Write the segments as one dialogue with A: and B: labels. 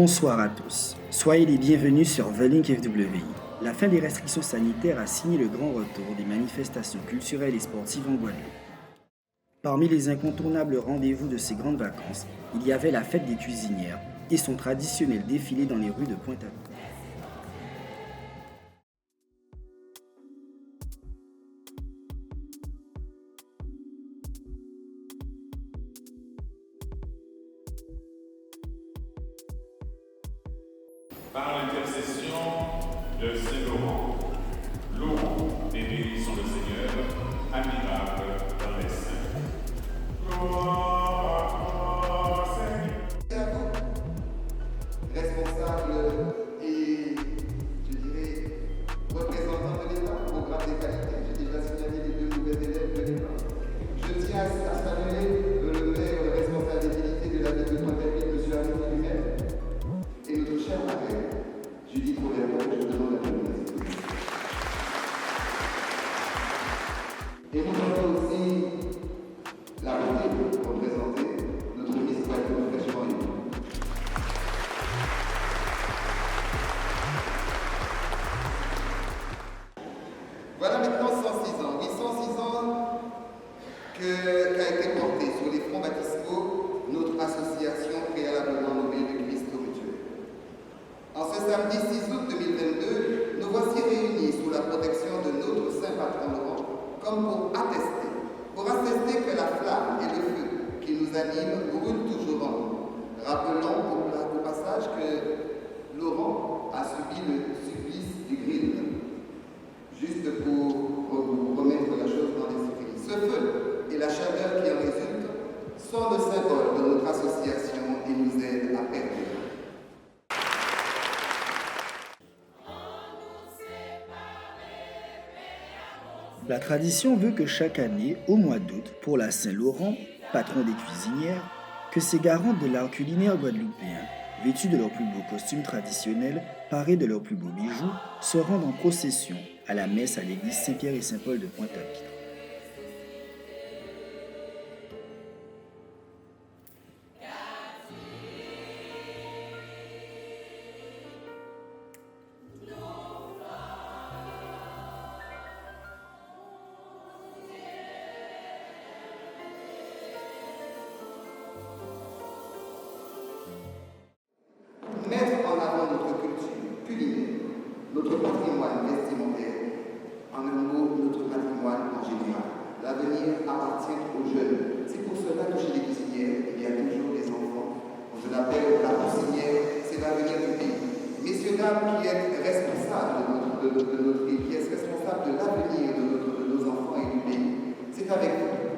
A: Bonsoir à tous. Soyez les bienvenus sur The Link FWI. La fin des restrictions sanitaires a signé le grand retour des manifestations culturelles et sportives en Guadeloupe. Parmi les incontournables rendez-vous de ces grandes vacances, il y avait la fête des cuisinières et son traditionnel défilé dans les rues de Pointe-à-Pitre.
B: Par l'intercession de Saint-Laurent, Laurent et bénissons le Seigneur, admirable dans les saints. Gloire à toi, Seigneur.
C: Responsable et, je dirais, représentant de l'État, programme des qualités. J'ai déjà signalé les deux mauvais élèves de l'État. Je tiens à saluer le maire responsable des qualités de la ville de Pointe-à-Pitre, M. Arnaud lui-même, et notre chère marraine, Judith Robert, que je demande la bienvenue. Et nous avons aussi la beauté pour présenter notre ministre Guadeloupe fraîchement élu. Voilà maintenant 106 ans. Oui, 106 ans qu'a été porté sur les fronts baptismaux notre association préalablement nommée de Christo Mutuel. En ce samedi 6 août 2022, nous voici réunis sous la protection de notre saint patron Laurent, comme pour attester que la flamme et le feu qui nous animent brûlent toujours en nous. Rappelons au passage que Laurent a subi le supplice du grill, juste pour vous remettre la chose dans l'esprit. Ce feu et la chaleur qui en résultent sont le symbole de notre association et nous aident à perdurer.
A: La tradition veut que chaque année, au mois d'août, pour la Saint-Laurent, patron des cuisinières, que ces garantes de l'art culinaire guadeloupéen, vêtus de leurs plus beaux costumes traditionnels, parés de leurs plus beaux bijoux, se rendent en procession à la messe à l'église Saint-Pierre et Saint-Paul de Pointe-à-Pitre.
C: Mettre en avant notre culture culinaire, notre patrimoine vestimentaire, en un mot, notre patrimoine en général. L'avenir appartient aux jeunes. C'est pour cela que chez les cuisinières, il y a toujours des enfants. On se l'appelle la cuisinière, c'est l'avenir du pays. Messieurs, dames, qui êtes responsables de notre pays, qui êtes responsables de l'avenir de nos enfants et du pays, c'est avec vous.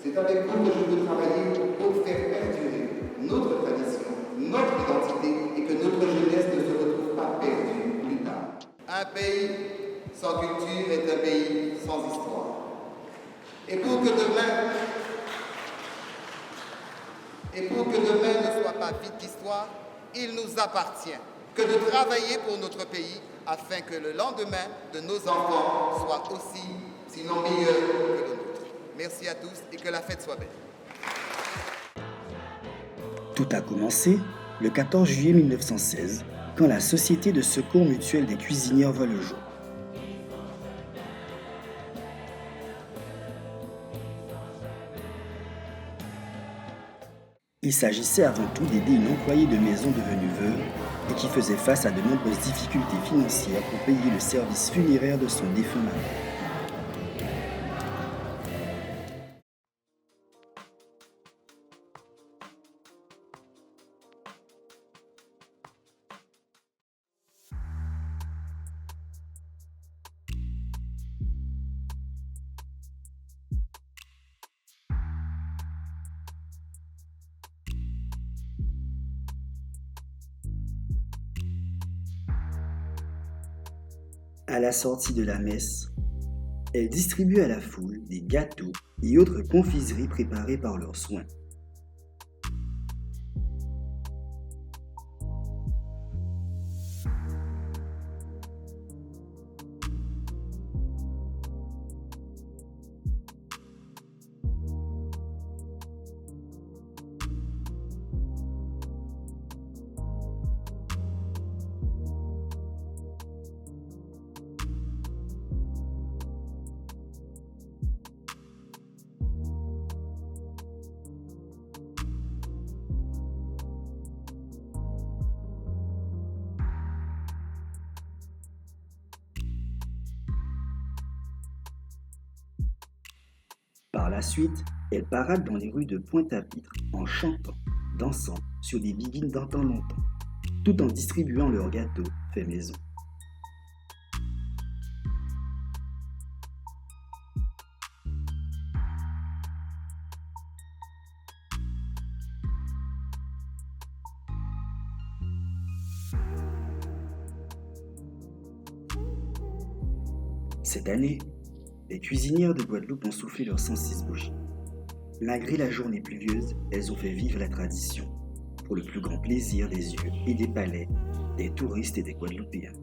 C: C'est avec vous que je veux travailler pour faire perdurer notre tradition, notre identité et que notre jeunesse ne se retrouve pas perdue plus tard. Un pays sans culture est un pays sans histoire. Et pour que demain ne soit pas vide d'histoire, il nous appartient que de travailler pour notre pays afin que le lendemain de nos enfants soit aussi, sinon meilleur que le nôtre. Merci à tous et que la fête soit belle.
A: Tout a commencé le 14 juillet 1916, quand la Société de secours mutuel des cuisinières voit le jour. Il s'agissait avant tout d'aider une employée de maison devenue veuve et qui faisait face à de nombreuses difficultés financières pour payer le service funéraire de son défunt mari. À la sortie de la messe, elle distribue à la foule des gâteaux et autres confiseries préparées par leurs soins. Par la suite, elles paradent dans les rues de Pointe-à-Pitre en chantant, dansant sur des biguines d'antan longtemps, tout en distribuant leurs gâteaux faits maison. Cette année, les cuisinières de Guadeloupe ont soufflé leurs 106 bougies. Malgré la journée pluvieuse, elles ont fait vivre la tradition, pour le plus grand plaisir des yeux et des palais des touristes et des Guadeloupéens.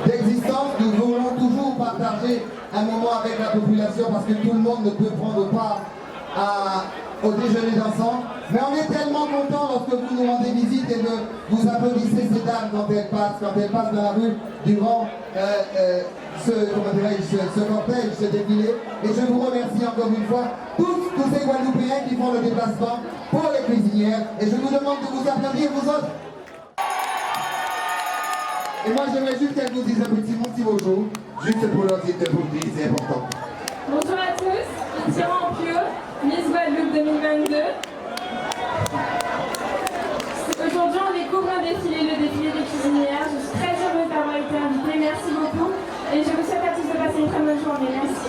C: D'existence, nous voulons toujours partager un moment avec la population parce que tout le monde ne peut prendre part au déjeuner dansant. Mais on est tellement contents lorsque vous nous rendez visite et que vous applaudissez ces dames quand elles passent dans la rue durant ce cortège, ce défilé. Et je vous remercie encore une fois, tous ces Guadeloupéens qui font le déplacement pour les cuisinières. Et je vous demande de vous applaudir, vous autres. Et moi, j'aimerais juste qu'elle vous dise un petit bonjour, juste pour leur dire de vous le dire, c'est important.
D: Bonjour à tous, Thierry Ampio, Miss Guadeloupe 2022. Aujourd'hui, on découvre le défilé des cuisinières. Je suis très heureuse d'avoir été invitée. Merci beaucoup. Et je vous souhaite à tous de passer une très bonne journée. Merci.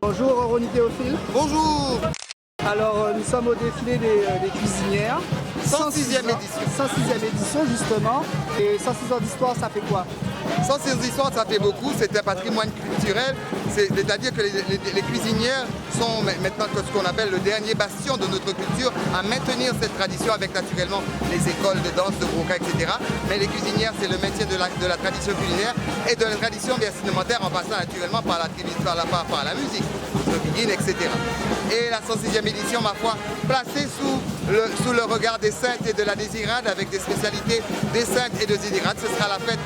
E: Bonjour Ronnie Théophile.
C: Bonjour.
E: Alors nous sommes au défilé des cuisinières.
C: 106e édition.
E: 106e édition justement. Et 106 ans d'histoire, ça fait quoi?
C: 106 histoires, ça fait beaucoup, c'est un patrimoine culturel, c'est-à-dire que les cuisinières sont maintenant ce qu'on appelle le dernier bastion de notre culture à maintenir cette tradition avec naturellement les écoles de danse, de broca, etc. Mais les cuisinières, c'est le maintien de la tradition culinaire et de la tradition vestimentaire en passant naturellement par la musique, le biguine, etc. Et la 106e édition, ma foi, placée sous le regard des saintes et de la désirade avec des spécialités des saintes et de désirade. Ce sera la fête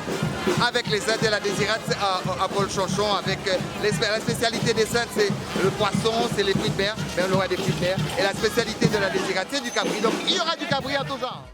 C: avec les saintes et la désirade à Paul Chanchon. Avec la spécialité des saintes, c'est le poisson, c'est les fruits de mer, mais on aura des fruits de mer. Et la spécialité de la désirade, c'est du cabri. Donc il y aura du cabri en tout genre.